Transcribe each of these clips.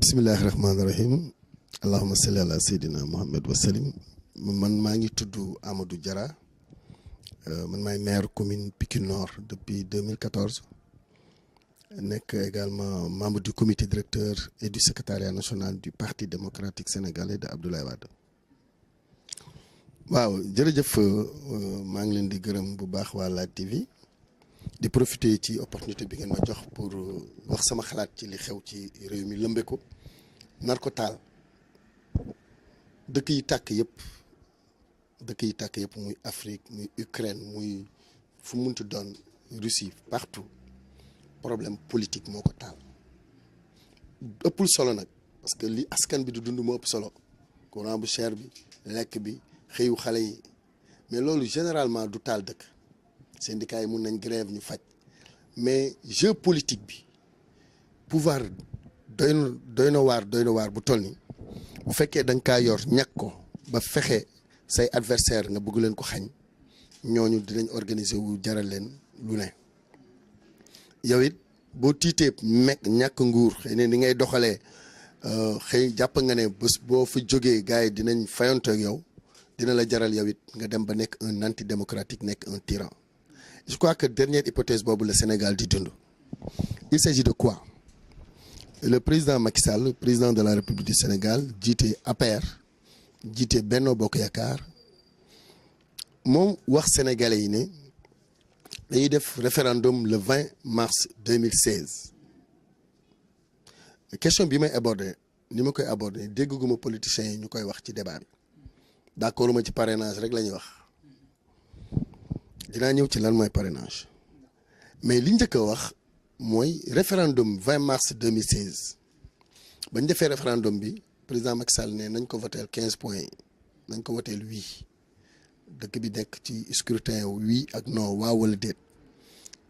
bismillahi rahmaani rahim allahuma salli ala seydina Muhammad wa salim man maa ngi tudd Amadou Diarra man maay maire commune Pikine Nord depuis 2014 nekk également membre du comité directeur et du secrétariat national du parti démocratique sénégalais de Abdoulaye Wade. waaw jërëjëf maa ngi leen di gërëm bu baax waa Lac TV di profiter ci opportunité bi ngeen ma jox pour wax sama xalaat ci li xew ci réew mi lëmbe ko nar ko taal dëkk yi tàkk yëpp muy Afrique muy Ukraine muy fu munti doon Russie partout problème politique moo ko taal ëppul solo nag parce que li askan bi du dund moo ëpp solo courant bu cher bi lekk bi xëyu xale yi mais loolu généralement du taal dëkk syndicat yi mun nañ grève ñu faj mais jeu politique bi pouvoir doy na waar bu toll ni bu fekkee da nga kaa yor ñàkk ko ba fexe say adversaire nga bëgg leen ko xañ ñooñu dinañ organiser wu jaral leen lu ne yow it boo tiitee ñàkk nguur xëy ne ni ngay doxalee xëy jàpp nga ne bés boo fa jógee gars yi dinañ fayonte ak yow dina la jaral yow it nga dem ba nekk un antidémocratique nekk un tyran. Je crois que dernière hypothèse boobu le Sénégal di dund. Il s'agit de quoi? Le président Macky Sall, le président de la République du Sénégal, jiite APR, jiite Benno Bokk Yaakaar moom wax sénégalais yi ne dañuy def référendum le 20 mars 2016. Question bi may aborder ni ma koy aborder dégguma politiciens yi ñu koy wax ci débat bi d'accord ma ci parrainage rek la ñuy wax. dinaa ñëw ci lan mooy parrainage mais li njëkk a wax mooy référendum 20 mars 2016 bañ defee référendum bi président Macky Sall ne nañ ko voteel 15 points yi nañ ko voteel oui dëkk bi nekk ci scrutin oui ak non waaw wala déet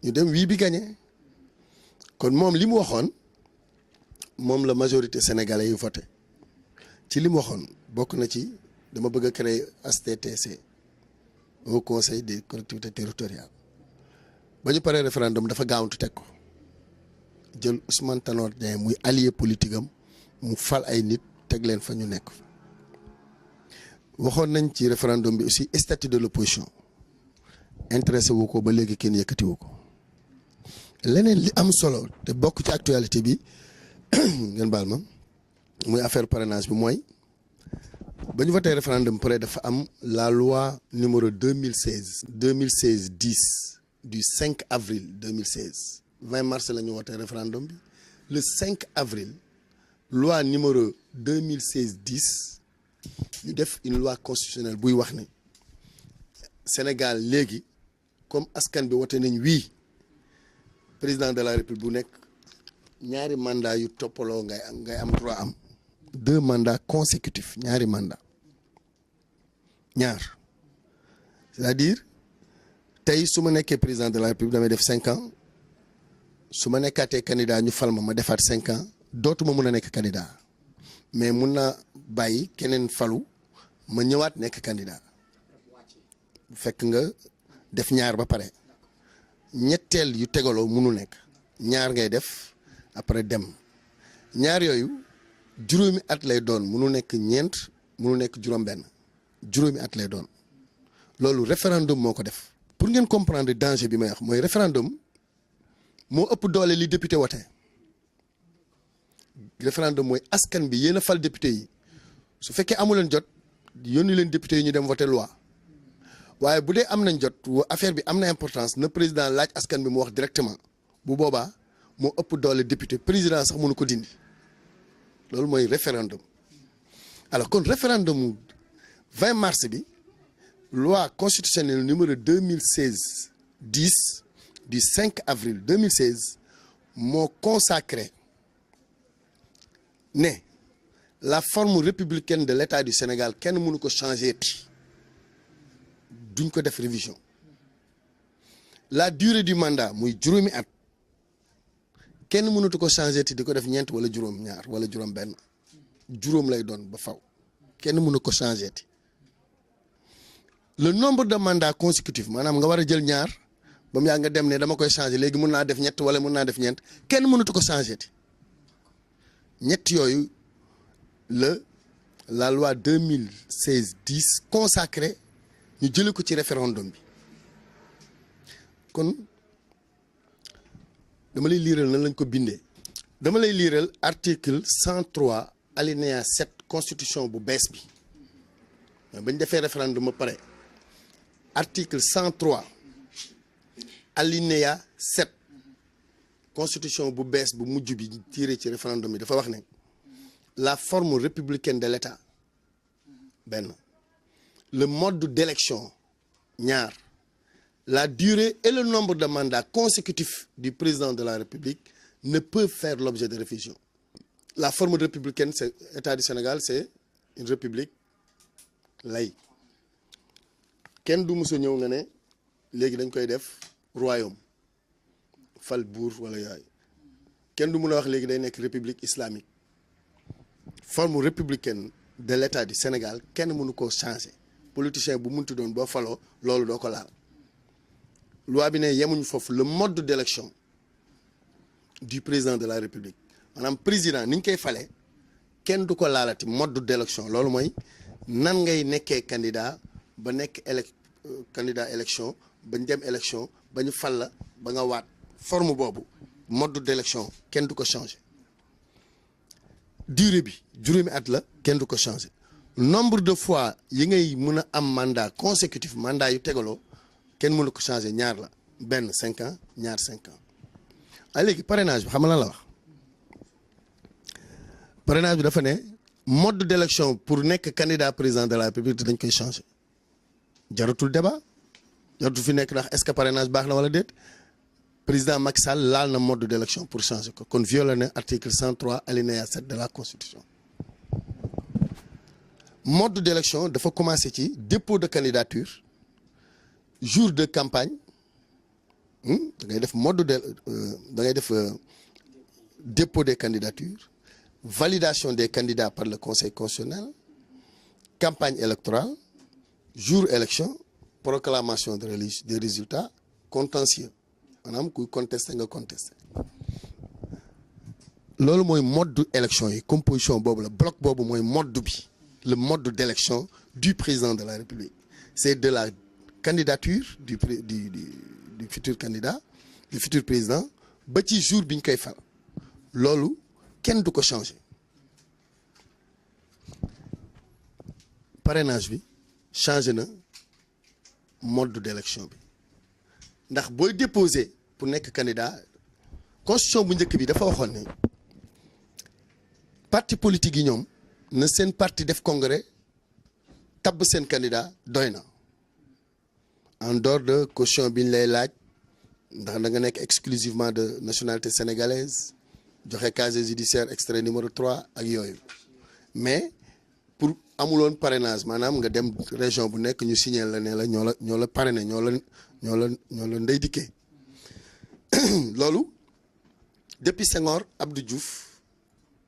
ñu dem oui bi gagné kon moom li mu waxoon moom la majorité sénégalais yu voté ci li mu waxoon bokk na ci dama bëgg a créer HCCT au conseil des collectivités territoriales ba ñu paree référendum dafa gaawantu teg ko jël Ousmane Tanor Dieng muy allié politique am mu fal ay nit teg leen fa ñu nekk fa waxoon nañ ci référendum bi aussi statut de l'opposition intéressé wu ko ba léegi kenn yëkkatiwu ko leneen li am solo te bokk ci actualité bi ngeen baal ma muy affaire parrainage bi mooy ba ñu voté référendum pare dafa am la loi numéro 2016-10 du 5 avril 2016 20 mars la ñu voté référendum bi le 5 avril loi numéro 2016-10 ñu def une loi constitutionnelle buy wax ne Sénégal léegi comme askan bi voté nañ oui président de la République bu nekk ñaari mandat yu toppaloo ngay am droit am 2 mandats consécutifs ñaari mandat ñaar c'est-à-dire tey su ma nekkee président de la République damay def 5 ans su ma nekkaatee candidat ñu fal ma defaat 5 ans dootuma mun a nekk candidat mais mun naa bàyyi keneen falu ma ñëwaat nekk candidat fekk nga def ñaar ba pare ñetteel yu tegaloo munu nekk ñaar ngay def après dem ñaar yooyu juróomi at lay doon munu nekk ñeent munu nekk juróom-benn juróomi at lay doon loolu référendum moo ko def. pour ngeen comprendre danger bi may wax mooy référendum moo ëpp doole li député wote référendum mooy askan bi yéen a fal député yi su fekkee amu leen jot yónni leen député yi ñu dem voter loi waaye bu dee am nañ jot affaire bi am na importance na président laaj askan bi mu wax directement bu boobaa moo ëpp doole député président sax mënu ko dindi. loolu mooy référendum alors kon référendum 20 mars bi loi constitutionnelle numéro 2016-10 du 5 avril 2016 moo consacré ne la forme républicaine de l'État du Sénégal kenn mënu ko changer ti duñ ko def révision la durée du mandat muy juróomi at kenn mënatu ko changer ti di ko def ñeent wala juróom ñaar wala juróom benn juróom lay doon ba faw kenn mënu ko changer ti le nombre de mandats consécutifs maanaam nga war a jël ñaar ba mu yaa nga dem ne dama koy changer léegi mun naa def ñett wala mun naa def ñeent kenn mënatu ko changer ti ñett yooyu la loi 2016-10 consacré ñu jëlee ko ci référendum bi kon dama lay liiral nan lañ ko bindee. dama lay liiral article 103 alinéa 7 constitution bu bees bi bañ defee référendum ba pare article 103 alinéa 7 constitution bu bees bu mujj bi tiré ci référendum bi dafa wax ne la forme républicaine de l'État benn le mode d'élection ñaar la durée et le nombre de mandats consécutifs du président de la République ne peuvent faire l'objet de révision. La forme républicaine, c'est État du Sénégal, c'est une république laïque. kenn du musa ñëw nga ne léegi dañ koy def royaume fal buur wala yaay kenn du mun a wax léegi day nekk république islamique. Forme républicaine de l'État du Sénégal kenn mënu koo changer politicien bu muntu doon boo faloo loolu doo ko laal. loi bi ne yemuñu foofu le mode d'élection du président de la République maanaam président ni ñu koy fale kenn du ko laalati mode d'élection loolu mooy nan ngay nekkee candidat ba nekk candidat élection ba ñu dem élection ba ñu fal la ba nga waat forme boobu mode d'élection kenn du ko changer. durée bi juróomi at la kenn du ko changer nombre de fois yi ngay mën a am mandat consécutif mandat yu tegaloo kenn mënu ko changer ñaar la benn 5 ans ñaar 5 ans. léegi parrainage bi xam nga lan la wax parrainage bi dafa ne mode d'élection pour nekk candidat président de la République dañ koy changer jaratul débat jaratul fi nekk ndax est-ce que parrainage baax na wala déet président Macky Sall laal na mode d'élection pour changer ko kon violé na article 103 alinéa 7 de la constitution. mode d'élection dafa commencer ci dépôt de candidature jour de campagne da ngay def da ngay def dépôt des candidatures validation des candidats par le conseil constitutionnel campagne électorale jour élection proclamation des résultats contentieux maanaam kuy contester nga contester loolu mooy mode élection yi composition boobu la bloc boobu mooy mode bi le mode d'élection du président de la République c'est de la candidature du futur candidat du futur président ba ci jour bi ñu koy fal loolu kenn du ko changer. Parrainage bi changé na mode d'élection bi ndax booy déposer pour nekk candidat constitution bu njëkk bi dafa waxoon ne parti politique yi ñoom na seen parti def congrès tabb seen candidat doy na en dehors de caution bi ñu lay laaj ndax da nga nekk exclusivement de nationalité sénégalaise joxe casier judiciaire extrait numéro 3 ak yooyu mais pour amuloon parrainage maanaam nga dem région bu nekk ñu signé la ne la ñoo la parrainé ñoo la ndey dikkee loolu depuis Senghor Abdou Diouf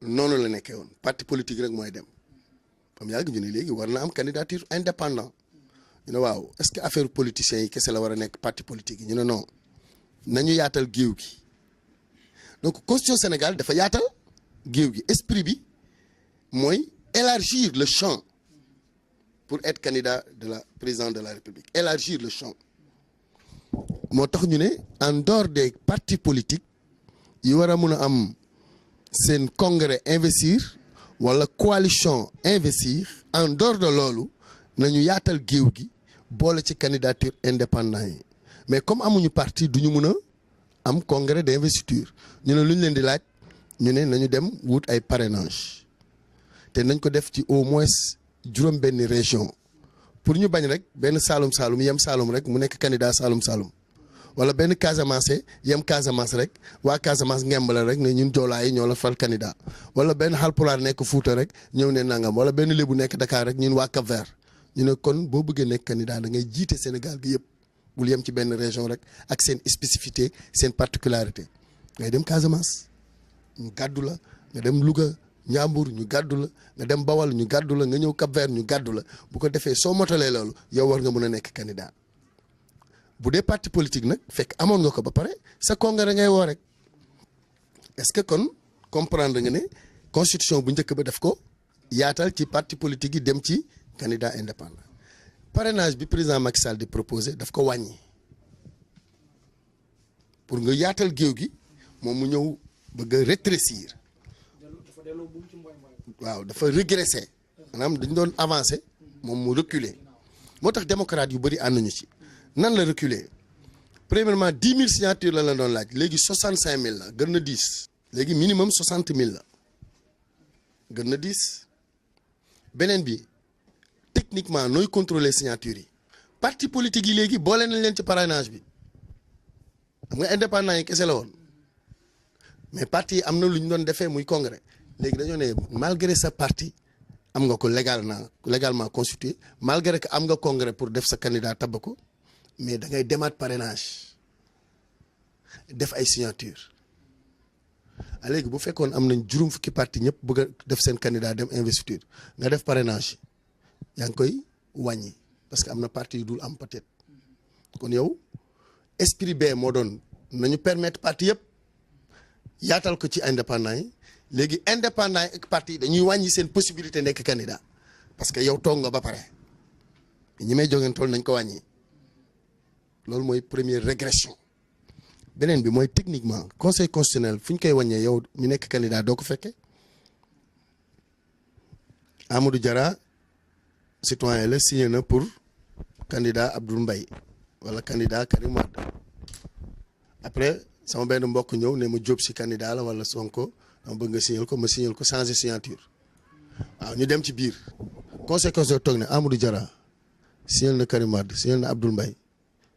noonu la nekkee woon parti politique rek mooy dem comme yàgg ñu ne léegi war na am candidature indépendant ñu ne waaw est-ce que affaire politiciens yi kese la war a nekk parti politique yi ñu ne non nañu yaatal géew gi donc constitution Sénégal dafa yaatal géew gi esprit bi mooy élargir le champ pour être candidat de la président de la République élargir le champ moo tax ñu ne en dehors des partis politiques yi war a mun a am seen congrès investir wala coalition investir en dehors de loolu nañu yaatal géew gi boole ci candidature indépendant yi mais comme amuñu parti duñu mun a am congrès d'investiture ñu ne lu ñu leen di laaj ñu ne nañu dem wut ay parrainage te nañ ko def ci au moins juróom benn région pour ñu bañ rek benn Saalum yem Saalum rek mu nekk candidat Saalum wala benn Casamance yem Casamance rek waa Casamance ngemb la rek ne ñun joolaa yi ñoo la fal candidat wala benn Halpulaar nekk Fuuta rek ñëw ne nangam wala benn Lébu nekk Dakar rek ñun waa Cap-Vert ñu ne kon boo bëggee nekk candidat da ngay jiite Sénégal gi yëpp bul yem ci benn région rek ak seen spécificité seen particularité ngay dem Casamance ñu gàddu la nga dem Louga Njàmbur ñu gàddu la nga dem Bawal ñu gàddu la nga ñëw Cap-Vert ñu gàddu la bu ko defee soo motalee loolu yow war nga mën a nekk candidat bu dee parti politique nag fekk amoon nga ko ba pare sa congrès ngay woo rek est-ce que kon comprendre nga ne constitution bu njëkk ba def ko yaatal ci parti politique yi dem ci candidat indépendant parrainage bi président Macky Sall di proposé daf ko wàññi pour nga yaatal géew gi moom mu ñëw bëgg a rétrécir waaw dafa régresser maanaam dañ doon avancer moom mu reculer moo tax démocrate yu bëri ànd nañu ci nan la reculer premièrement 10 000 signatures la doon laaj léegi 65 000 la gën na 10 léegi minimum 60 000 la gën na 10 beneen bi techniquement nooy contrôler signatures yi parti politique yi léegi boole nañ leen ci parrainage bi xam nga indépendant yi kese la woon mais parti yi am na lu ñu doon defee muy congrès léegi dañoo ne malgré sa parti am nga ko légalement constitué malgré que am nga congrès pour def sa candidat tabb ko mais da ngay demaat parrainage def ay signature léegi bu fekkoon am nañ juróom fukki parti ñëpp bëgg a def seen candidat dem investiture nga def parrainage yaa ngi koy wàññi parce que am na parti yu dul am peut-être kon yow esprit B moo doon nañu permettre parti yëpp yaatal ko ci indépendant yi léegi indépendant yi ak parti yi dañuy wàññi seen possibilité nekk candidat parce que yow toog nga ba pare ñi may jógeen tool nañ ko wàññi loolu mooy première régression beneen bi mooy techniquement conseil constitutionnel fu ñu koy wàññee yow ñu nekk candidat doo ko fekke Amadou Diarra citoyen la signé na pour candidat Abdoul Mbaye wala candidat Karim Wade après sama benn mbokk ñëw ne ma Diop si candidat la wala Sonko dama bëgg nga signal ko ma signal ko changer signature waaw ñu dem ci biir conseil constitutionnel toog ne Amadou Diarra signal na Karim Wade signal na Abdoul Mbaye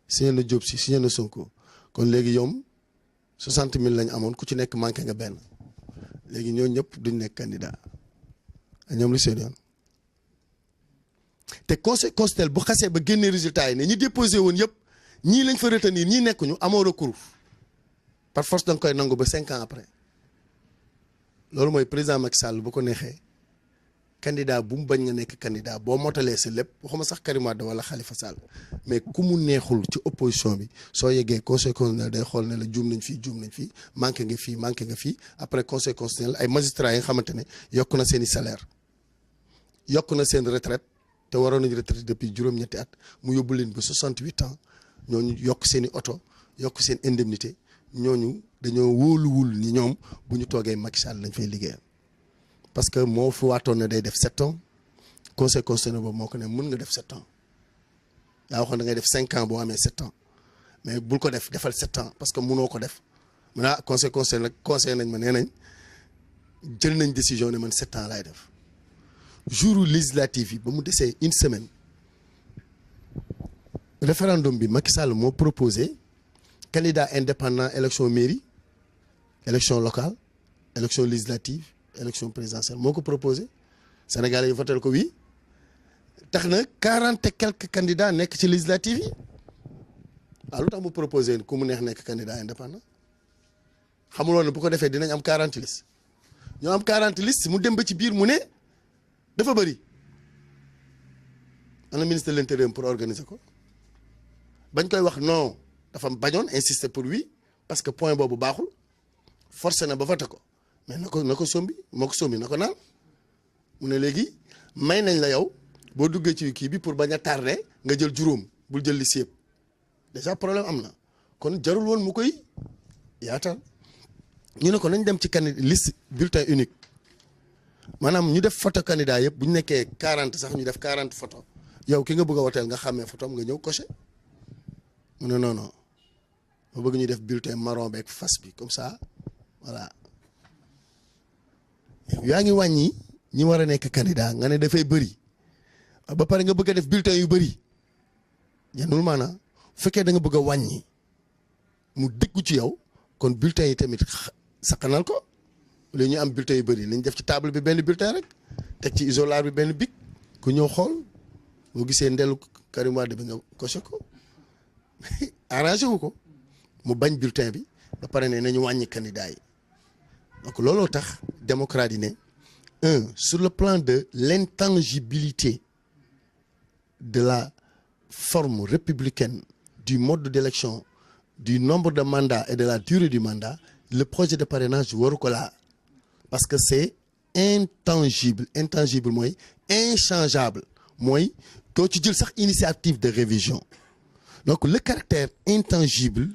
signal na Diop si signal na Sonko kon léegi yoom 60 000 lañ amoon ku ci nekk manqué nga benn léegi ñoo ñëpp duñ nekk candidat ñoom lu seen yoon te conseil constitutionnel bu xasee ba génnee résultat yi ne ñi déposé woon yëpp ñii lañ fa retenir ñii nekkuñu amoo recours par force da nga koy nangu ba 5 ans après loolu mooy président Macky Sall bu ko neexee candidat bu mu bañ nga nekk candidat boo motalee sa lépp waxuma sax Karim Wade wala Khalifa Sall mais ku mu neexul ci opposition bi soo yeggee conseil constitutionnel day xool ne la juum nañ fii manqué nga fii après conseil constitutionnel ay magistrats yi nga xamante ne yokk na seen i salaire yokk na seen retraite te waroon nañu retraite depuis juróom-ñetti at mu yóbbu leen ba 68 ans ñooñu yokk seen i oto yokk seen indemnité ñooñu dañoo wóoluwul ni ñoom bu ñu toogee Macky Sall lañ fay liggéeyal parce que moo fi waatoon ne day def 7 ans conseil constitutionnel boobu moo ko ne mën nga def 7 ans yaa waxoon da ngay def 5 ans boo amee 7 ans mais bul ko def defal 7 ans parce que mënoo ko def mu ne conseil constitutionnel nag conseil nañ ma nee nañ jël nañ décision ne man 7 ans laay def jour législative yi ba mu desee une semaine référendum bi Macky Sall moo proposé candidat indépendant élection mairie élection locale élection législative élection présidentielle moo ko proposé Sénégalais yi voté ko oui tax na 40 et quelques candidats nekk ci législative yi waaw lu tax mu proposé ku mu neex nekk candidat indépendant xamuloon ne bu ko defee dinañ am 40 listes ñoo am 40 listes mu dem ba ci biir mu ne dafa bëri ana ministre de l'intérieur pour organiser ko bañ koy wax non dafa bañoon insister pour oui parce que point boobu baaxul forcé na ba voté ko mais na ko sombi moo ko sombi na ko naan mu ne léegi may nañ la yow boo duggee ci kii bi pour bañ a tardé nga jël juróom bul jël li si yëpp déjà problème am na kon jarul woon mu koy yaatal ñu ne ko nañ dem ci candidat liste bulletin unique maanaam ñu def photo candidat yëpp bu ñu nekkee 40 sax ñu def 40 photo yow ki nga bëgg a woteel nga xàmmee photo am nga ñëw coché mu ne non non ma bëgg ñu def bulletin marron beeg fas bi comme ça voilà yaa ngi wàññi ñi war a nekk candidat nga ne dafay bëri ba pare nga bëgg a def bulletin yu bëri yanul maanaam bu fekkee da nga bëgg a wàññi mu déggu ci yow kon bulletin yi tamit saqanal ko léegi ñu am bulletin yu bëri nañ def ci table bi benn bulletin rek teg ci isoloir bi benn bic ku ñëw xool boo gisee ndelu Karim Wade bi nga coché ko arrangé wu ko mu bañ bulletin bi ba pare ne nañu wàññi candidat yi donc looloo tax démocrate yi ne sur le plan de l'intangibilité de la forme républicaine du mode d'élection du nombre de mandats et de la durée du mandat le projet de parrainage waru ko laa parce que c'est intangible mooy inchangeable mooy doo ci jël sax initiative de révision donc le caractère intangible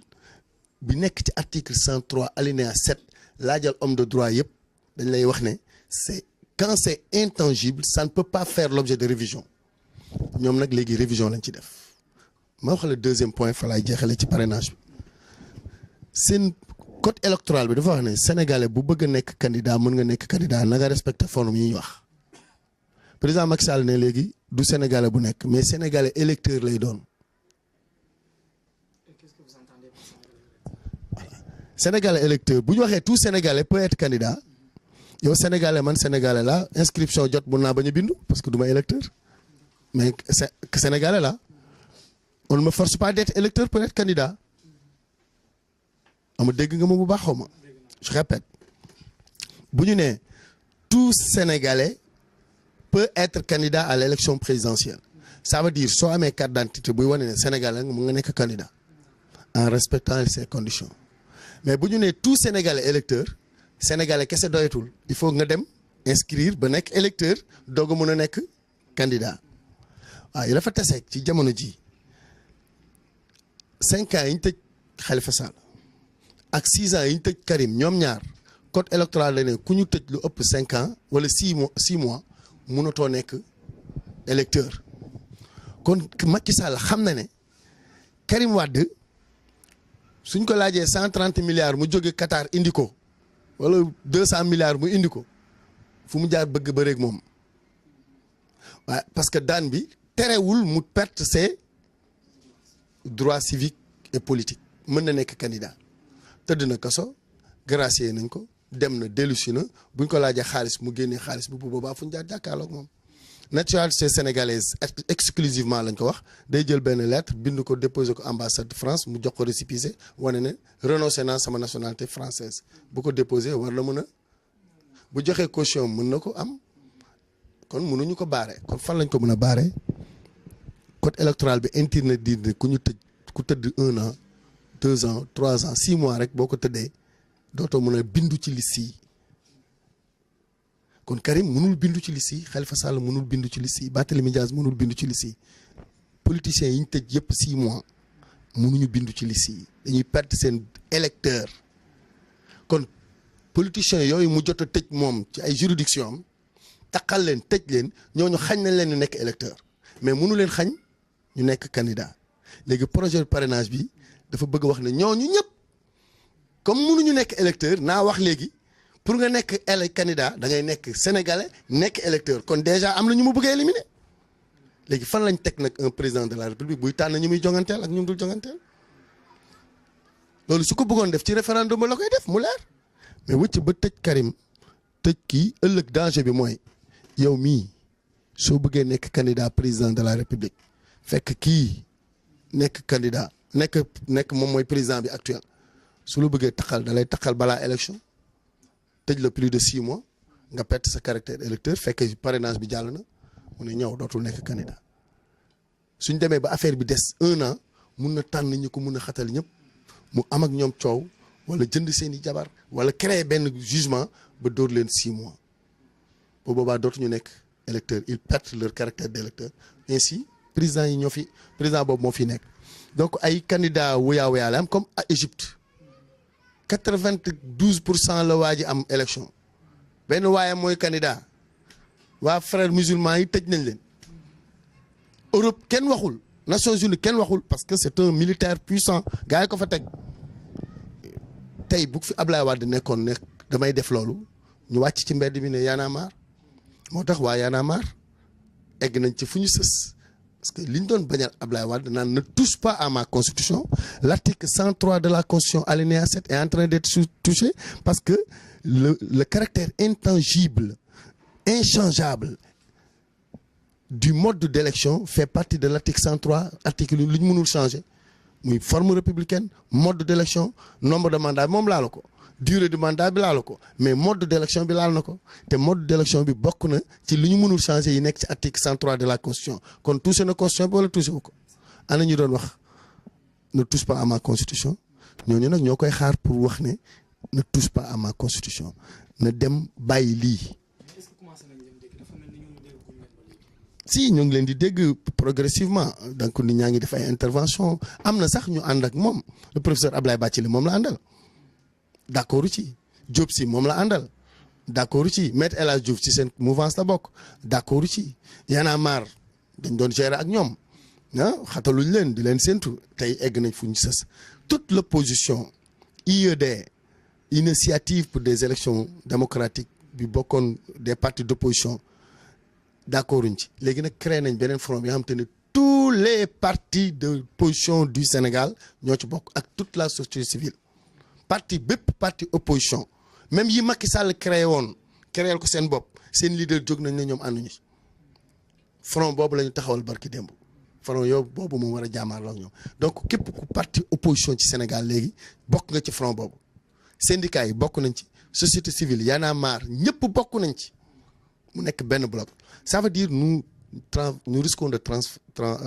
bi nekk ci article 103 alinéa 7 laajal homme de droit yëpp dañ lay wax ne c'est quand c'est intangible ça ne peut pas faire l'objet de révision ñoom nag léegi révision lañ ci def ma wax la deuxième point fa laay jeexale ci parrainage bi seen code électoral bi dafa wax ne sénégalais bu bëgg a nekk candidat mën nga nekk candidat na nga respecté forme yi ñuy wax président Macky Sall ne léegi du sénégalais bu nekk mais sénégalais électeur lay doon. Sénégalais électeur bu ñu waxee tout sénégalais peut être candidat yow sénégalais man sénégalais la inscription jot mun naa bañ a bindu parce que du ma électeur mais sénégalais la on ne me force pas d'être électeur pour être candidat ama dégg nga ma bu baax xaw ma je répète bu ñu nee tout sénégalais peut être candidat à l'élection présidentielle ça veut dire soo amee carte d'identité buy wane ne sénégalais mu nga nekk candidat en respectant ces conditions. mais bu ñu nee tout sénégalais électeur sénégalais kese doyatul il faut nga dem inscrire ba nekk électeur doog a mën a nekk candidat waaw dafa tase ci jamono ji 5 ans yi ñu tëj Khalifa Sall ak 6 ans yi ñu tëj Karim ñoom ñaar code électoral la ne ku ñu tëj lu ëpp 5 ans wala 6 mois mënatoo nekk électeur kon Macky Sall xam na ne Karim Wade. suñ ko laajee 130 milliards mu jóge Qatar indi ko wala 200 milliards mu indi ko fu mu jaar bëgg ba rek moom waaye parce que daan bi terewul mu perte ses droits civiques et politiques mën na nekk candidat tëdd na kaso gracier nañ ko dem na dellusi na buñ ko laajee xaalis mu génnee xaalis bu boobaa fu ñu jaar jàkkaarloog moom. nationalité sénégalaise exclusivement lañ ko wax day jël benn lettre bind ko déposer ko ambassade de France mu jox ko récépissé wane ne renoncé naa sama nationalité française bu ko déposé war na mën a bu joxee caution mën na ko am kon mënuñu ko baare kon fan lañ ko mën a baare code électoral bi interdit di ku ñu tëj ku tëdd 1 an 2 ans 3 ans 6 mois rek boo ko tëddee dootoo mën a bindu ci liste yi kon Karim mënul bindu ci liste yi Khalifa Sall mënul bindu ci liste yi Barthélémy Dias mënul bindu ci liste yi politiciens yi ñu tëj yëpp 6 mois mënuñu bindu ci liste yi dañuy perdre seen électeur kon politiciens yooyu mu jot a tëj moom ci ay juridiction am taqal leen tëj leen ñooñu xañ nañ leen ñu nekk électeur mais mënu leen xañ ñu nekk candidat léegi projet de parrainage bi dafa bëgg wax ne ñooñu ñëpp comme mënuñu nekk électeur naa wax léegi pour nga nekk candidat da ngay nekk sénégalais nekk électeur kon déjà am na ñu mu bëgg a éliminer léegi fan lañ teg nag un président de la république buy tànn ñu muy jonganteel ak ñu dul jonganteel loolu su ko bëggoon def ci référendum ba la koy def mu leer mais wëcc ba tëj Karim tëj kii ëllëg danger bi mooy yow mii soo bëggee nekk candidat président de la république fekk kii nekk candidat nekk moom mooy président bi actuel su la bëggee taxal da lay taxal balaa élection tëj la plus de 6 mois nga perte sa caractère électeur fekk parrainage bi jàll na mu ne ñëw dootul nekk candidat suñ demee ba affaire bi des 1 an mun na tànn ñu ko mun a xatal ñëpp mu am ak ñoom coow wala jënd seeni jabar wala créer benn jugement ba dóor leen 6 mois bu boobaa dootuñu nekk électeur ils perdent leur caractère d'électeur ainsi président yi ñoo fi président boobu moo fi nekk donc ay candidat wuyaa la am comme à Égypte 92% la waa ji am élection benn waaye mooy candidat waa frères musulmans yi tëj nañ leen Europe kenn waxul Nations Unies kenn waxul parce que c'est un militaire puissant gars yi ko fa teg tey bu fi Ablaye Wade nekkoon ne damay def loolu ñu wàcc ci mbedd mi ne Y'en a marre moo tax waa Y'en a marre egg nañ ci fu ñu sës parce que li ñu doon bañal Ablaye Wade naan ne touche pas à ma constitution l'article 103 de la constitution alinéa 7 est en train d'être touché parce que le caractère intangible inchangeable du mode d'élection fait partie de l'article 103 article lu ñu mënul changer muy forme républicaine mode d'élection nombre de mandat moom laal ko durée du mandat bi laal ko mais mode d'élection bi laal na ko te mode d'élection bi bokk na ci li ñu mënul changer yi nekk ci article 103 de la constitution kon touché na constitution bi wala touché wu ko ana ñu doon wax ne touche pas à ma constitution ñooñu nag ñoo koy xaar pour wax ne ne touche pas à ma constitution na dem bàyyi lii si ñu ngi leen di dégg progressivement donc nit ñaa ngi def ay intervention am na sax ñu ànd ak moom le professeur Ablaye Bathily moom la àndal d'accord ci Diop Sy moom la àndal d'accord ci Maître El Hadji Diouf ci seen mouvance la bokk d'accord ci Y'en a marre dañ doon gérer ak ñoom ah xataluñ leen di leen séntu tey egg nañ fu ñu sës toute l'opposition IED initiative pour des élections démocratiques bi bokkoon des partis d'opposition d'accord uñ ci léegi nag créé nañ beneen front bi nga xam te ne tous les partis d'opposition du Sénégal ñoo ci bokk ak toute la société civile parti bépp parti opposition même yi Macky Sall créé woon créé ko seen bopp seen leader jóg nañ ne ñoom ànduñu front boobu la ñu taxawal barki démb front yow boobu moom war a jaamaarloo ak ñoom donc képp ku parti opposition ci Sénégal léegi bokk nga ci front boobu syndicats yi bokk nañ ci société civile Y'en a marre ñëpp bokk nañ ci mu nekk benn bloc ça veut dire nous risquons de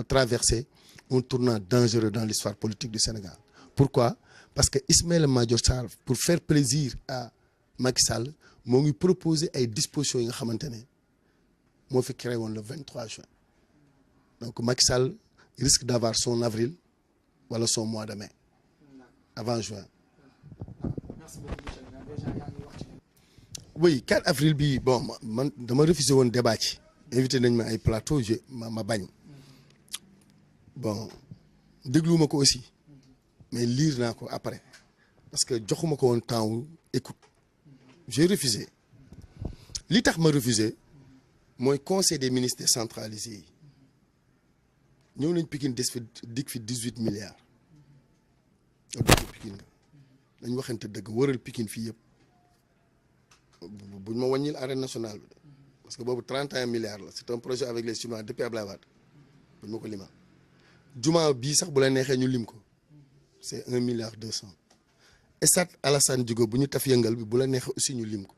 traverser un tournant dangereux dans l'histoire politique du Sénégal. Pourquoi? Parce que Ismaïla Madior Sarr pour faire plaisir à Macky Sall moo ngi proposer ay dispositions yi nga xamante ne moo fi créé woon le 23 juin donc Macky Sall risque d'avoir son avril wala son mois de mai avant juin. oui 4 avril bi bon man dama refusé woon débat ci invité nañ ma ay plateau ma bañ bon dégluwuma ko aussi mais lire naa ko après parce que joxuma ko woon temps wu écoute j'ai refusé li tax ma refusé mooy conseil des ministres décentralisé yi ñëw nañ Pikine des fi dig fi 18 milliards yow dëgg Pikine nga dañ waxante dëgg wëral Pikine fii yëpp buñ ma wàññil arène nationale bi parce que boobu 31 milliards la c'est un projet avec les Chinois depuis Ablaye Wade buñ ma ko limal juma bii sax bu la neexee ñu lim ko c'est 1 milliard 200 Stade Alassane Djigo bu ñu taf yëngal bi bu la neexee aussi ñu lim ko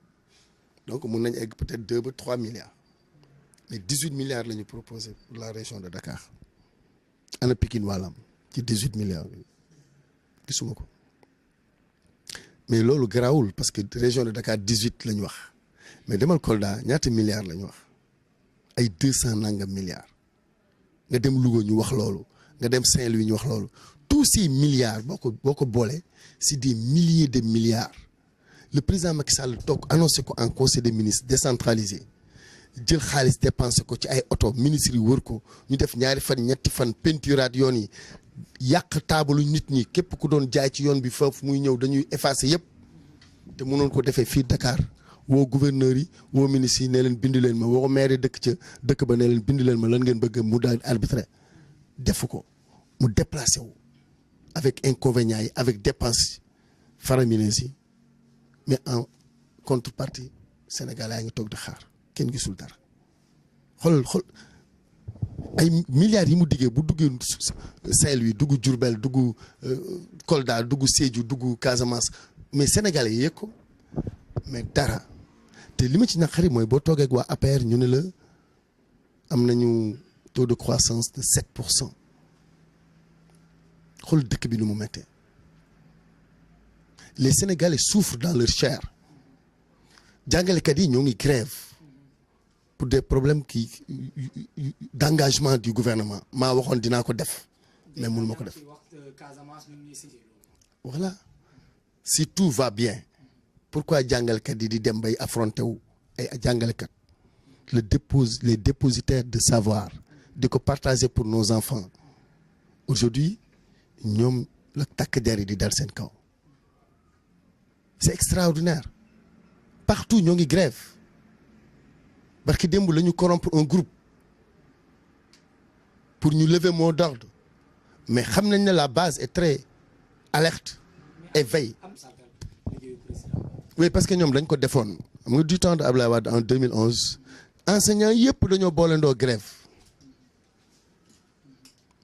donc mun nañ egg peut-être 2 ba 3 milliards mais 18 milliards la ñu proposé pour la région de Dakar ana Pikine wàllam ci 18 milliards bi gisuma ko mais loolu garaawul parce que région de Dakar 18 la ñu wax mais demal Kolda ñaata milliards la ñu wax ay 200 nangam milliards nga dem Louga ñu wax loolu nga dem Saint-Louis ñu wax loolu tous ces milliards boo ko boolee c'est des milliers de milliards le président Macky Sall toog annoncé ko en conseil des ministres décentralisé jël xaalis dépensé ko ci ay oto ministres yi wër ko ñu def ñaari fan ñetti fan peinturaat yoon yi yàq taabalu nit ñi képp ku doon jaay ci yoon bi foofu muy ñëw dañuy effacer yëpp te mënoon ko defee fii Dakar woo gouverneur yi woo ministres yi ne leen bind leen ma woo maire dëkk ba ne leen bind leen ma lan ngeen bëgg mu daal arbitré defu ko mu déplacé wu avec inconvénients yi avec dépenses faramineuses yi mais en contrepartie Sénégal yaa ngi toog di xaar kenn gisul dara xool ay milliards yi mu diggee bu duggee Saint-Louis dugg Diourbel dugg Kolda dugg Sédhiou dugg Casamance mais Sénégalais yi yëg ko mais dara te li ma ci naqari mooy boo toogee ak waa APR ñu ne la am nañu taux de croissance de 7%. xool dëkk bi nu mu méttee les Sénégalais souffrent dans leur chair jàngalekat yi ñoo ngi grève pour des problèmes d'engagement du gouvernement maa waxoon dinaa ko def mais mënu ma ko def voilà si tout va bien pourquoi jàngalekat yi di dem bay affronté wu ay jàngalekat les dépositaires de savoir di ko partager pour nos enfants aujourd'hui ñoom la takk der yi di dal seen kaw c'est extraordinaire partout ñoo ngi grève parce que démb la ñu corrompre un groupe pour ñu lever mot d'ordre mais xam nañ ne la base est très alerte et veille oui parce que ñoom dañ ko defoon xam nga du temps de Ablaye Wade en 2011 enseignants yëpp dañoo boolendoo grève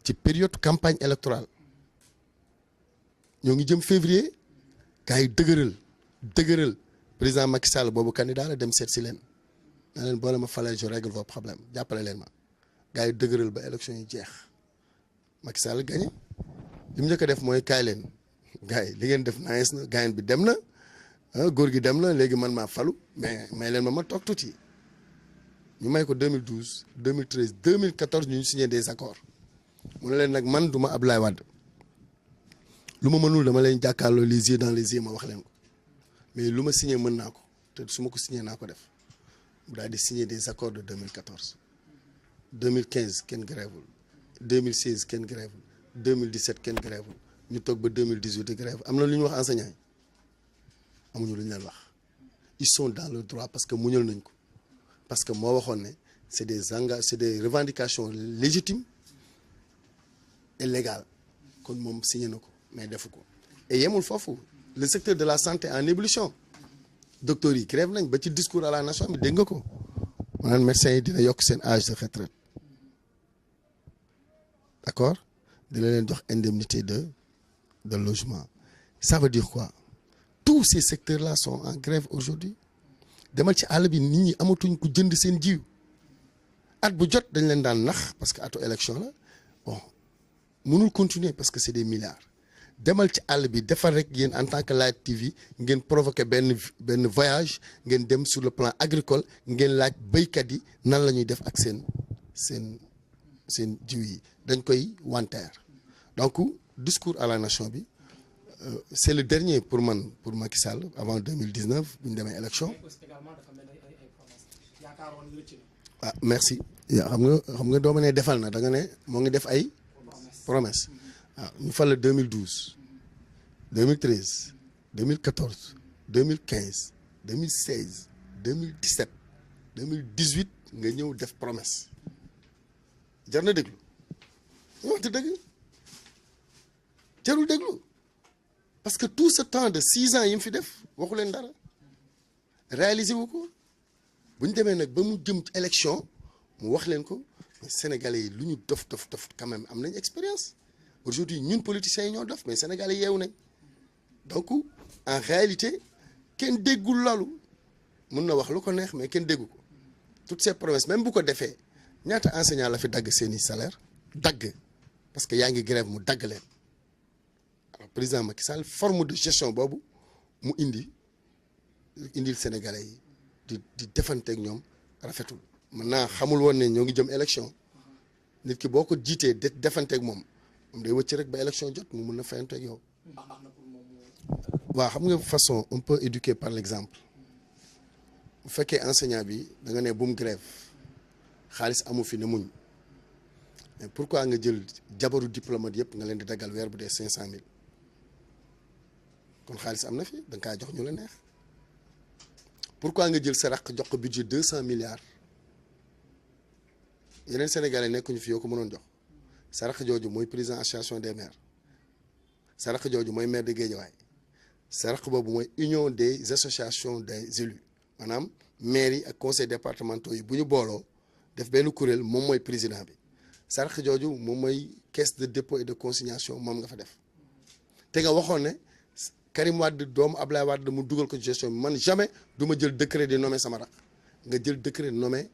ci période campagne électorale ñoo ngi jëm février gars yi dëgëral président Macky Sall boobu candidat la dem seet si leen na leen boole ma falee je règle vos problèmes jàppale leen ma gars yi dëgëral ba élection yi jeex Macky Sall gagné li mu njëkk a def mooy kaay leen gars yi li ngeen def nice na gaayen bi dem na góor gi dem na léegi man maa falu mais may leen ma toog tuuti ñu may ko 2012 2013 2014 ñu signé des accords mu ne leen nag man du ma Abdoulaye Wade lu ma mënul dama leen jàkkaarloo les yeux dans les yeux ma wax leen ko mais lu ma signé mën naa ko te su ma ko signé naa ko def mu daal di signé des accords de 2014 2015 kenn grèvewul 2016 kenn grèvewul 2017 kenn grèvewul ñu toog ba 2018 di grève am na lu ñu wax enseignants yi amuñu lu ñu leen wax ils sont dans le droit parce que muñal nañ ko parce que moo waxoon ne c'est des revendications légitimes et légales kon moom signé na ko mais defu ko et yemul foofu le secteur de la santé en ébullition docteurs yi grève nañ ba ci discours à la nation bi dégg nga ko maanaam médecins yi dina yokk seen âge de retraite d'accord dina leen jox indemnité de logement ça veut dire quoi tous ces secteurs là sont en grève aujourd'hui demal ci àll bi nit ñi amatuñ ku jënd seen jiw at bu jot dañ leen daan nax parce que atu élection la bon mënul continuer parce que c'est des milliards demal ci àll bi defar rek yéen en tant que Light TV ngeen provoqué benn voyage ngeen dem sur le plan agricole ngeen laaj béykat yi nan la ñuy def ak seen jiw yi dañ koy wanteer donc discours à la nation bi c'est le dernier pour man pour Macky Sall avant 2019 bu ñu demee élection ah merci xam nga doo ma ne defal na da nga ne moo ngi def ay promesse waaw ñu fal la 2012 2013 2014 2015 2016 2017 2018 nga ñëw def promesse jar na déglu ñu waxte dëgg jarul déglu parce que tout ce temps de 6 ans yi mu fi def waxu leen dara réaliser wu ko bu ñu demee nag ba mu jëm ci élection mu wax leen ko mais sénégalais yi lu ñu dof quand même am nañ expérience aujourd'hui ñun politiciens yi ñoo dof mais sénégalais yeewu nañ donc en réalité kenn déggul loolu mun na wax lu ko neex mais kenn déggu ko toutes ces promesses même bu ko defee ñaata enseignant la fi dagg seeni salaire dagg parce que yaa ngi grève mu dagg leen alors président Macky Sall forme de gestion boobu mu indil sénégalais yi di defanteeg ñoom rafetul maintenant xamul woon ne ñoo ngi jëm élection nit ki boo ko jiitee defanteeg moom day wëcc rek ba élection jot mu mun na fayanteeg yow. waaw xam nga façon on peut éduquer par l'exemple bu fekkee enseignant bi da nga ne bu mu grève xaalis amu fi ne muñ mais pourquoi nga jël jabaru diplomate yëpp nga leen di daggal weer bu dee 500000 kon xaalis am na fi da nga kaa jox ñu la neex pourquoi nga jël sa raq jox ko budget 200 milliards yeneen sénégalais nekkuñu fi yoo ko mënoon jox sa raq jooju mooy président association des maires sa raq jooju mooy maire de Guédiawaye sa raq boobu mooy union des associations des élus maanaam maires yi ak conseils départementaux yi bu ñu booloo def benn kuréel moom mooy président bi sa raq jooju moom mooy caisse de dépôt et de consignation moom nga fa def te nga waxoon ne Karim Wade doomu Ablaye Wade mu dugal ko ci gestion bi man jamais du ma jël décret di nommer sama raq nga jël décret nommé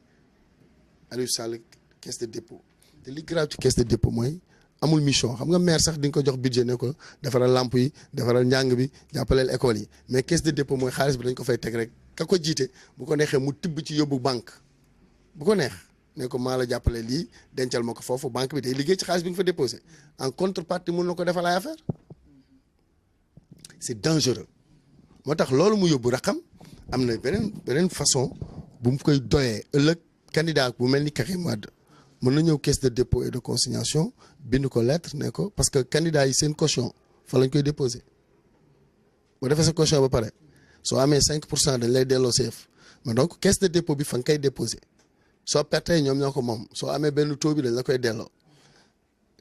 Aliou Sall caisse de dépôt te li grave ci caisse de dépôt mooy amul mission xam nga maire sax di nga ko jox budget ne ko defaral lamp yi defaral njàng bi jàppaleel école yi mais caisse de dépôt mooy xaalis bi dañ ko fay teg rek ka ko jiite bu ko neexee mu tibb ci yóbbu banque bu ko neex ne ko maa la jàppale lii dencal ma ko foofu banque bi day liggéey ci xaalis bi nga fa déposé en contrepartie mun na ko defal ay affaire c'est dangereux moo tax loolu mu yóbbu raqam am na beneen façon bu mu koy doyee ëllëg candidat bu mel ni Karim Wade mën na ñëw caisse de dépôt et de consignation bind ko lettre ne ko parce que candidat yi seen caution fa lañ koy déposé boo defee sa caution ba pare soo amee 5% dañ lay delloo CF mais donc caisse de dépôt bi fa nga koy déposé soo pertee ñoom ñoo ko moom soo amee benn taux bi dañ la koy delloo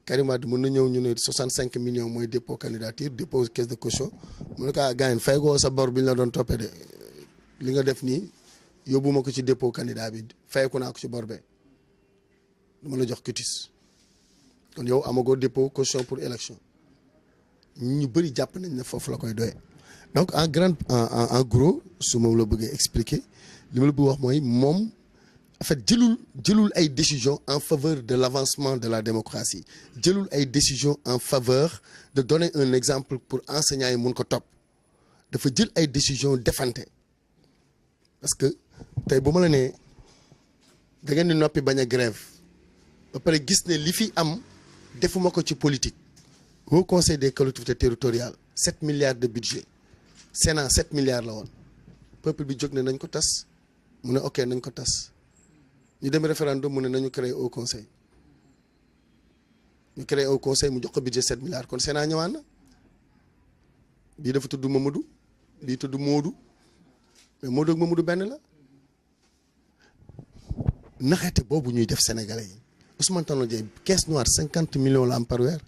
Karim Wade mën na ñëw ñu ne 65 millions mooy dépôt candidature dépôt caisse de caution mu ne ko gaañ fay goo sa bor bi ñu la doon toppee de li nga def nii yóbbuma ko ci dépôt candidat bi fayeku naa ko ci bor bee dama la jox quitus kon yow amagoo dépôt caution pour élection ñu bëri jàpp nañ ne foofu la koy doyee donc en gros su ma la bëggee expliquer li ma la bëgg wax mooy moom en fait jëlul ay décisions en faveur de l'avancement de la démocratie jëlul ay décisions en faveur de donner un exemple pour enseignants yi mun ko topp dafa jël ay décisions defante parce que tey bu ma la nee da ngeen di noppi bañ a grève ba pare gis ne li fi am defuma ko ci politique. Au conseil des collectivités territoriales 7 milliards de budget Sénat 7 milliards la woon peuple bi jóg ne nañ ko tas mu ne ok nañ ko tas ñu dem référendum mu ne nañu créer au conseil ñu créer au conseil mu jox ko budget 7 milliards kon Sénat ñëwaan na bii dafa tudd Mamadou bii tudd Modou mais Modou ak Mamadou benn la naxete boobu ñuy def sénégalais yi Ousmane Tanor Dieng caisse noire 50 millions la am par weer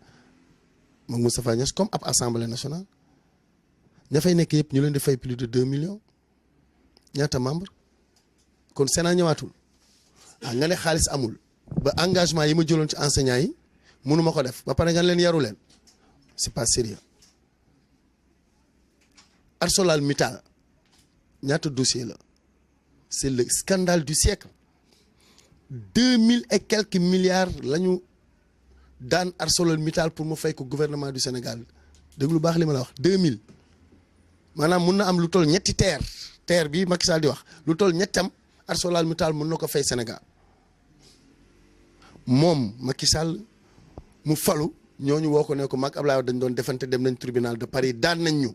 moom Moustapha Niasse comme ab assemblée nationale ña fay nekk yëpp ñu leen di fay plus de 2 millions ñaata membre kon Sénat ñëwaatul nga ne xaalis amul ba engagement yi ma jëloon ci enseignants yi mënuma ko def ba pare nga leen yaru leen c'est pas sérieux ArcelorMittal ñaata dossier la c'est le scandale du siècle 2000 et quelques milliards la ñu daan ArcelorMittal pour mu fay ko gouvernement du Sénégal dégg lu baax li ma la wax 2000 maanaam mun na am lu toll ñetti terre bi Macky Sall di wax lu toll ñettam ArcelorMittal mun na ko fay Sénégal moom Macky Sall mu falu ñooñu woo ko ne ko mag Ablaye dañ doon defante dem nañ tribunal de Paris daan nañ ñu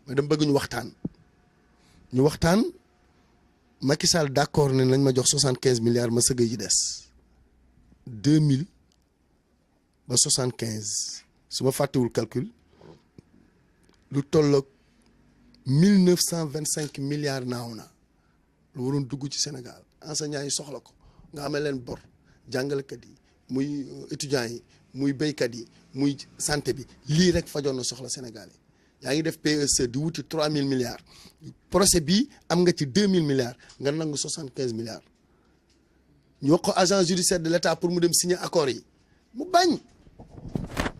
mais dama bëgg ñu waxtaan Macky Sall d'accord ne nañ ma jox 75 milliards ma sëgg yi des 2000 ba 75 su ma fàttewul calcul lu tolloog 1925 milliards naaw na lu waroon dugg ci Sénégal enseignants yi soxla ko nga amee leen bor jàngalekat yi muy étudiants yi muy béykat yi muy santé bi lii rek fajoon na soxla Sénégal yi yaa ngi def PSE di wuti 3000 milliards procès bii am nga ci 2000 milliards nga nangu 75 milliards ñu wax ko agent judiciaire de l'État pour mu dem signer accord yi mu bañ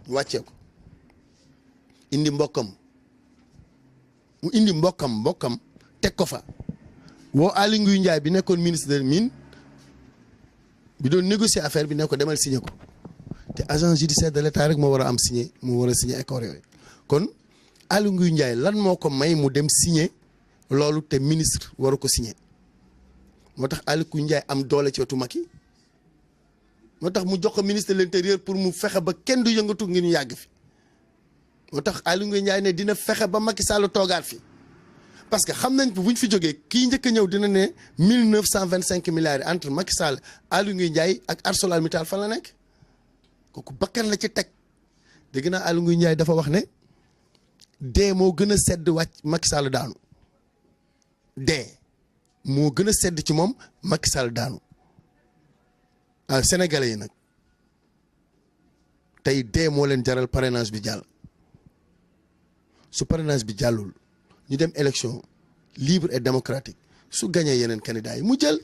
ñu wàccee ko indi mbokkam mu indi mbokkam teg ko fa woo Aly Ngouille Ndiaye bi nekkoon ministre des Mines bi doon négocier affaire bi ne ko demal signer ko te agent judiciaire de l'État rek moo war a am signer moo war a signer accord yooyu kon Aly Ngouille Ndiaye lan moo ko may mu dem signer loolu te ministre waru ko signer moo tax Aly Ngouille Ndiaye am doole ci wetu Macky moo tax mu jox ko ministre de l'intérieur pour mu fexe ba kenn du yëngatu ngir ñu yàgg fi moo tax Aly Ngouille Ndiaye ne dina fexe ba Macky Sall toogaat fi parce que xam nañ bu ñu fi jógee kii njëkk a ñëw dina ne 1925 milliards yi entre Macky Sall Aly Ngouille Ndiaye ak ArcelorMittal fan la nekk kooku bakkan la ci teg dégg naa Aly Ngouille Ndiaye dafa wax ne dee moo gën a sedd wàcc Macky Sall daanu dee moo gën a sedd ci moom Macky Sall daanu sénégalais yi nag tey dee moo leen jaral parrainage bi jàll su parrainage bi jàllul ñu dem élection libre et démocratique su gañee yeneen candidats yi mu jël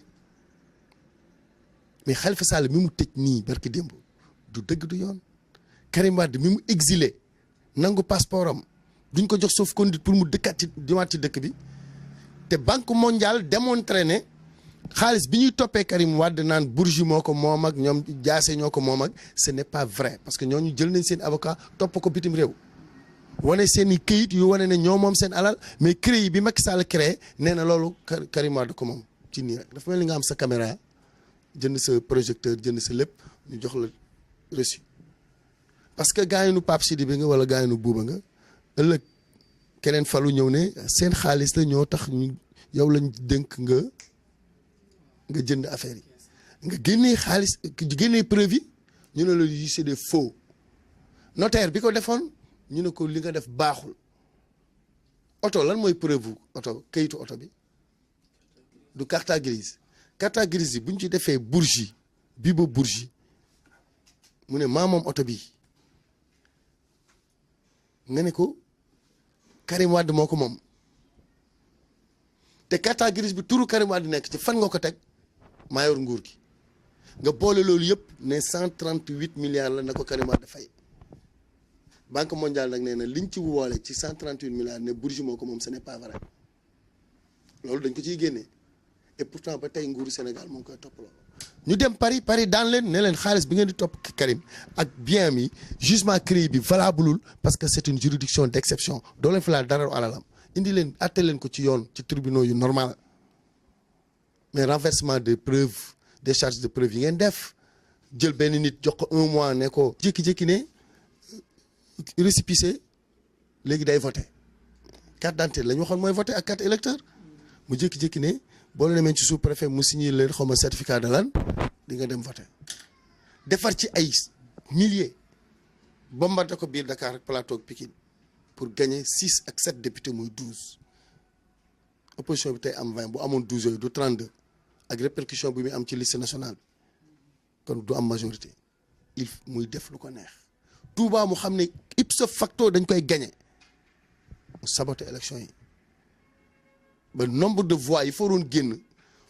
mais Khalifa Sall mi mu tëj nii barki démb du dëgg du yoon Karim Wade mi mu exilé nangu passeport am duñ ko jox sauf-conduit pour mu dëkkaat ci diwaat ci dëkk bi te banque mondiale démontré ne xaalis bi ñuy toppee Karim Wade naan Bourgi moo ko moom ak ñoom jaase ñoo ko moom ak ce n'est pas vrai parce que ñooñu jël nañ seen avocat topp ko bitim réew wane seen i këyit yu wane ne ñoo moom seen alal mais créé bi Macky Sall créé nee na loolu Karim Wade ko moom ci nii rek dafa mel ni nga am sa caméra jënd sa projecteur jënd sa lépp ñu jox la reçu parce que gaa yi nu Pape Sidi bi nga wala gaa yi nu buuba nga ëllëg keneen falu ñëw ne seen xaalis la ñoo tax ñu yow lañ dénk nga jënd affaire yi nga génnee xaalis génnee preuve yi ñu ne la yi c'est des faux notaire bi ko defoon ñu ne ko li nga def baaxul oto lan mooy preuve oto kayitu oto bi du carte grise yi bu ñu ci defee Bourgi bii ba Bourgi mu ne maa moom oto bi nga ne ko Karim Wade moo ko moom te carte grise bi turu Karim Wade nekk ci fan nga ko teg maa yor nguur gi nga boole loolu yëpp ne 138 milliards la na ko Karim Wade fay banque mondiale nag nee na liñ ci woole ci 138 milliards ne Bourgi moo ko moom ce n'est pas vrai loolu dañ ko ciy génnee et pourtant ba tey nguuru Sénégal moo ngi koy topp loolu ñu dem Paris daan leen ne leen xaalis bi ngeen di topp Karim ak bien mi jugement CREI bi valableul parce que c'est une juridiction d'exception doo leen fi laal dara alalam indi leen atte leen ko ci yoon ci tribunaux yu normal mais renversement des preuves décharge de preuve yi ngeen def jël benn nit jox ko 1 mois ne ko jékki-jékki ne récépissé léegi day voté carte d'identité la ñu waxoon mooy voté ak carte électeur mu jékki-jékki ne boo la demee ci sous-préfet mu signé leen xaw ma certificat de lan di nga dem voté defar ci ay milliers bombardé ko biir Dakar ak Plateau ak Pikine pour gagner 6 ak 7 députés muy 12 opposition bi tey am 20 bu amoon 12 yooyu du 32 ak répercussion bi muy am ci liste nationale kon du am majorité il muy def lu ko neex Touba mu xam ne ipso facto dañ koy gagner mu saboté élection yi ba nombre de voix yi faroon génn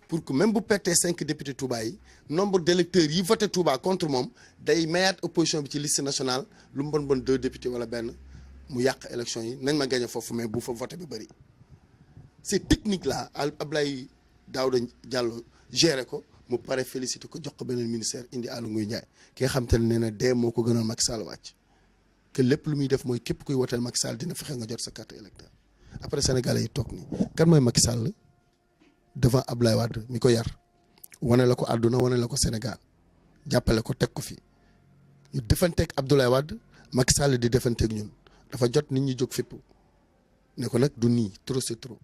pour que même bu pertee 5 députés Touba yi nombre d'électeurs yi voté Touba contre moom day mayaat opposition bi ci liste nationale lu mu bon 2 députés wala benn mu yàq élection yi nañ ma gagné foofu mais bu fa voté bi bëri ces techniques là Abdoulaye Daouda Diallo géré ko mu pare félicité ko jox ko beneen ministère indi Aly Ngouille Ndiaye ki nga xam te ne nee na dee moo ko gënal Macky Sall wàcc que lépp lu muy def mooy képp kuy woteel Macky Sall dina fexe nga jot sa carte électeur après sénégalais yi toog ni kan mooy Macky Sall devant Abdoulaye Wade mi ko yar wane la ko àdduna wane la ko Sénégal jàppale ko teg ko fi ñu defanteeg Abdoulaye Wade Macky Sall di defanteeg ñun dafa jot nit ñi jóg fépp ne ko nag du nii trop c'est trop